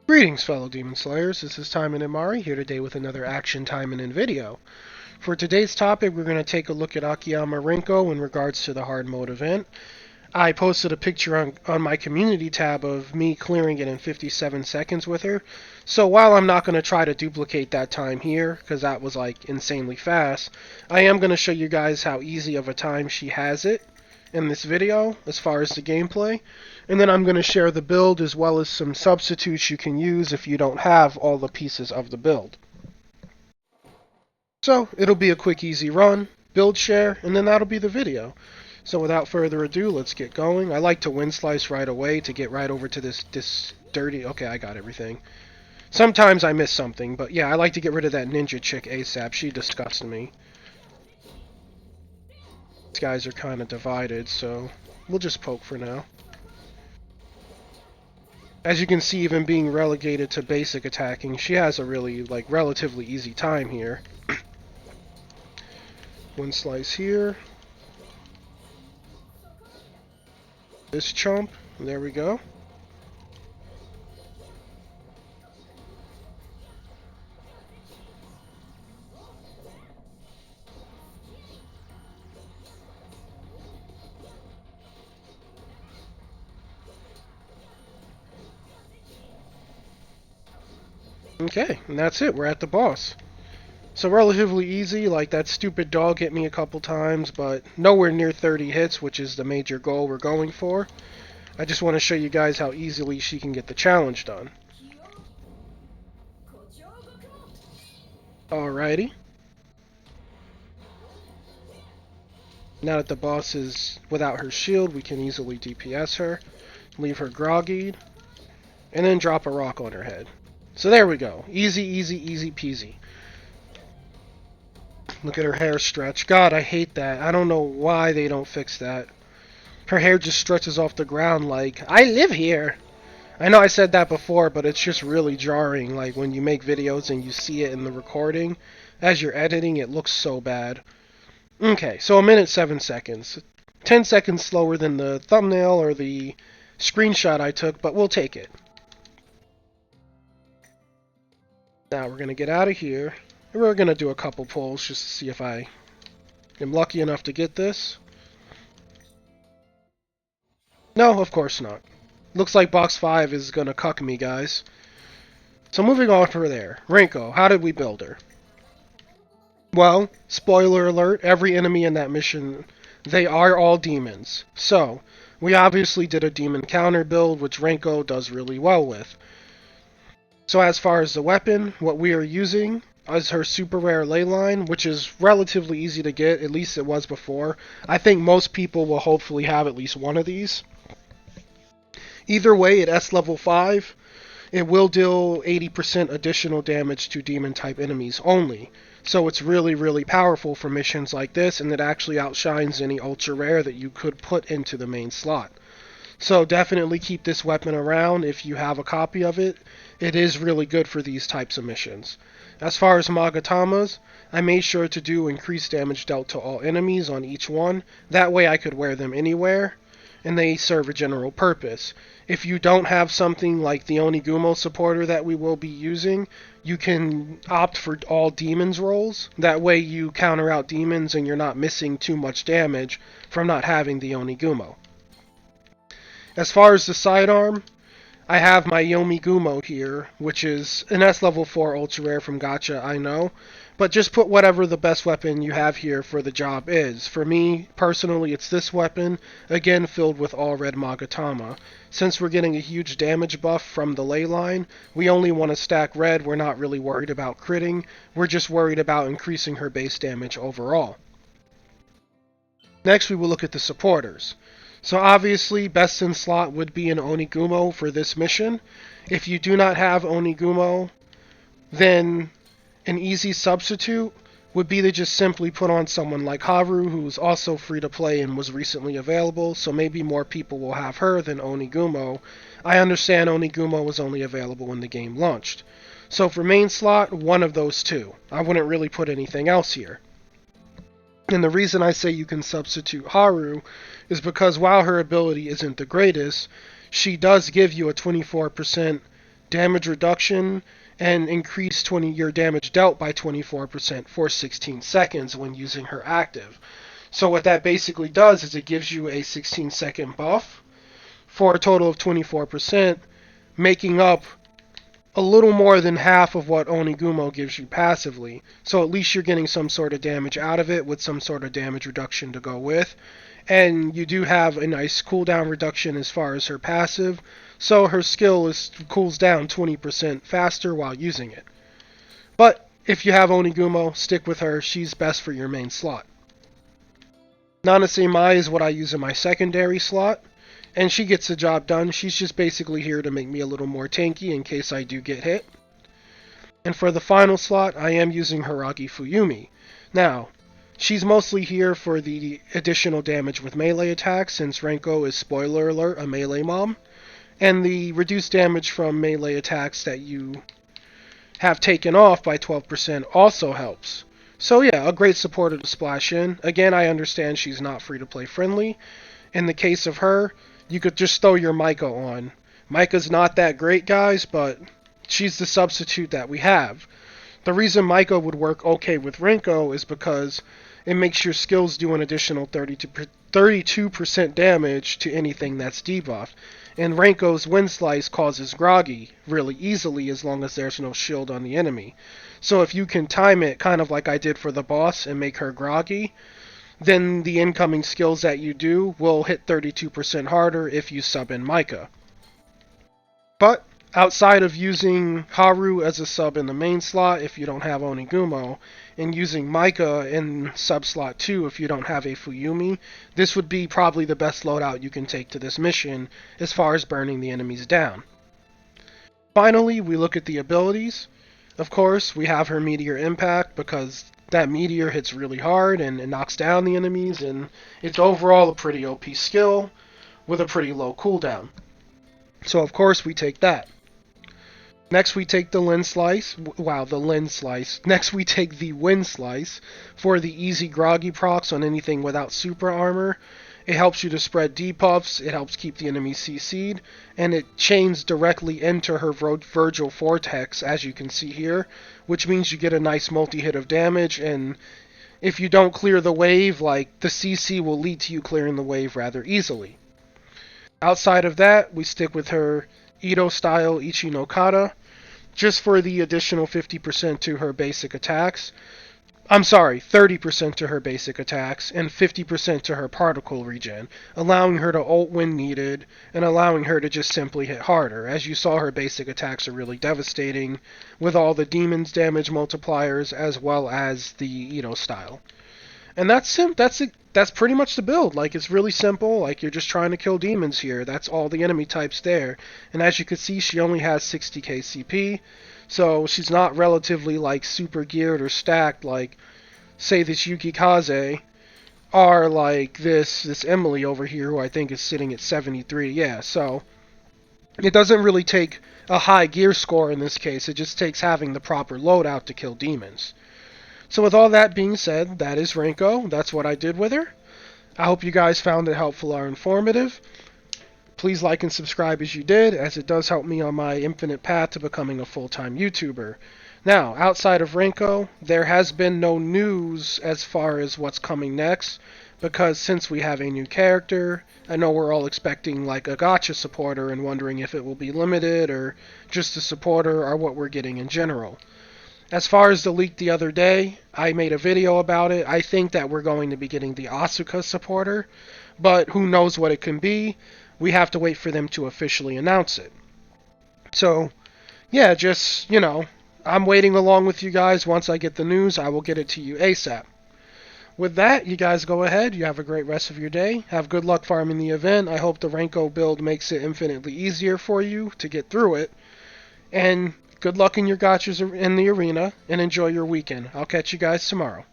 Greetings, fellow Demon Slayers. This is Taimanin Mari here today with another Action Taimanin video. For today's topic, we're going to take a look at Akiyama Rinko in regards to the hard mode event. I posted a picture on my community tab of me clearing it in 57 seconds with her. So while I'm not going to try to duplicate that time here, because that was like insanely fast, I am going to show you guys how easy of a time she has it in this video as far as the gameplay. And then I'm going to share the build as well as some substitutes you can use if you don't have all the pieces of the build. So it'll be a quick easy run, build share, and then that'll be the video. So without further ado, let's get going. I like to win slice right away to get right over to this dirty... Okay, I got everything. Sometimes I miss something, but yeah, I like to get rid of that ninja chick ASAP. She disgusts me. These guys are kind of divided, so we'll just poke for now. As you can see, even being relegated to basic attacking, she has a really, relatively easy time here. One slice here. This chump. There we go. Okay, and that's it. We're at the boss. So relatively easy, like that stupid dog hit me a couple times, but nowhere near 30 hits, which is the major goal we're going for. I just want to show you guys how easily she can get the challenge done. Alrighty. Now that the boss is without her shield, we can easily DPS her, leave her groggied, and then drop a rock on her head. So there we go. Easy, easy, easy peasy. Look at her hair stretch. God, I hate that. I don't know why they don't fix that. Her hair just stretches off the ground like, I live here. I know I said that before, but it's just really jarring. Like when you make videos and you see it in the recording, as you're editing, it looks so bad. Okay, so 1 minute 7 seconds. 10 seconds slower than the thumbnail or the screenshot I took, but we'll take it. Now we're going to get out of here. And we're going to do a couple pulls just to see if I am lucky enough to get this. No, of course not. Looks like box 5 is going to cuck me, guys. So moving on from there. Rinko, how did we build her? Well, spoiler alert, every enemy in that mission, they are all demons. So, we obviously did a demon counter build, which Rinko does really well with. So as far as the weapon, what we are using is her super rare ley line, which is relatively easy to get, at least it was before. I think most people will hopefully have at least one of these. Either way, at S level 5, it will deal 80% additional damage to demon type enemies only. So it's really, really powerful for missions like this, and it actually outshines any ultra rare that you could put into the main slot. So definitely keep this weapon around if you have a copy of it. It is really good for these types of missions. As far as Magatamas, I made sure to do increased damage dealt to all enemies on each one. That way I could wear them anywhere, and they serve a general purpose. If you don't have something like the Onigumo supporter that we will be using, you can opt for all demons rolls. That way you counter out demons and you're not missing too much damage from not having the Onigumo. As far as the sidearm, I have my Yomigumo here, which is an S level 4 ultra rare from Gacha, I know. But just put whatever the best weapon you have here for the job is. For me, personally, it's this weapon, again filled with all red Magatama. Since we're getting a huge damage buff from the ley line, we only want to stack red. We're not really worried about critting. We're just worried about increasing her base damage overall. Next, we will look at the supporters. So obviously, best in slot would be an Onigumo for this mission. If you do not have Onigumo, then an easy substitute would be to just simply put on someone like Haru, who's also free to play and was recently available, so maybe more people will have her than Onigumo. I understand Onigumo was only available when the game launched. So for main slot, one of those two. I wouldn't really put anything else here. And the reason I say you can substitute Haru is because while her ability isn't the greatest, she does give you a 24% damage reduction, and increase your damage dealt by 24% for 16 seconds when using her active. So what that basically does is it gives you a 16-second buff for a total of 24%, making up a little more than half of what Onigumo gives you passively. So at least you're getting some sort of damage out of it with some sort of damage reduction to go with. And you do have a nice cooldown reduction as far as her passive, so her skill cools down 20% faster while using it. But if you have Onigumo, stick with her. She's best for your main slot. Nanase Mai is what I use in my secondary slot, and she gets the job done. She's just basically here to make me a little more tanky in case I do get hit. And for the final slot, I am using Hiragi Fuyumi. Now, she's mostly here for the additional damage with melee attacks, since Rinko is, spoiler alert, a melee mom. And the reduced damage from melee attacks that you have taken off by 12% also helps. So yeah, a great supporter to splash in. Again, I understand she's not free-to-play friendly. In the case of her, you could just throw your Micah on. Micah's not that great, guys, but she's the substitute that we have. The reason Micah would work okay with Rinko is because it makes your skills do an additional 32% damage to anything that's debuffed. And Rinko's Wind Slice causes Groggy really easily as long as there's no shield on the enemy. So if you can time it kind of like I did for the boss and make her Groggy, then the incoming skills that you do will hit 32% harder if you sub in Micah. But outside of using Haru as a sub in the main slot if you don't have Onigumo, and using Micah in sub slot 2 if you don't have a Fuyumi, this would be probably the best loadout you can take to this mission as far as burning the enemies down. Finally, we look at the abilities. Of course, we have her Meteor Impact because that meteor hits really hard and it knocks down the enemies, and it's overall a pretty OP skill with a pretty low cooldown. So of course we take that. Next we take the Lens Slice. Wow, the Lens Slice. Next we take the Wind Slice for the easy Groggy procs on anything without super armor. It helps you to spread debuffs, it helps keep the enemy CC'd, and it chains directly into her Virgil Vortex, as you can see here, which means you get a nice multi-hit of damage, and if you don't clear the wave, like, the CC will lead to you clearing the wave rather easily. Outside of that, we stick with her Edo-style Ichi no Kata, just for the additional 50% to her basic attacks. I'm sorry, 30% to her basic attacks, and 50% to her particle regen, allowing her to ult when needed, and allowing her to just simply hit harder. As you saw, her basic attacks are really devastating, with all the demon's damage multipliers, as well as the Edo style. And that's pretty much the build. Like, it's really simple, like, you're just trying to kill demons here. That's all the enemy types there. And as you can see, she only has 60k CP, so she's not relatively, like, super geared or stacked like, say, this Yukikaze, or like this Emily over here, who I think is sitting at 73. Yeah, so it doesn't really take a high gear score in this case. It just takes having the proper loadout to kill demons. So with all that being said, that is Rinko. That's what I did with her. I hope you guys found it helpful or informative. Please like and subscribe as you did, as it does help me on my infinite path to becoming a full-time YouTuber. Now, outside of Rinko, there has been no news as far as what's coming next, because since we have a new character, I know we're all expecting like a gacha supporter and wondering if it will be limited or just a supporter or what we're getting in general. As far as the leak the other day, I made a video about it. I think that we're going to be getting the Asuka supporter, but who knows what it can be. We have to wait for them to officially announce it. So, yeah, just, I'm waiting along with you guys. Once I get the news, I will get it to you ASAP. With that, you guys go ahead. You have a great rest of your day. Have good luck farming the event. I hope the Rinko build makes it infinitely easier for you to get through it. And good luck in your gachas in the arena, and enjoy your weekend. I'll catch you guys tomorrow.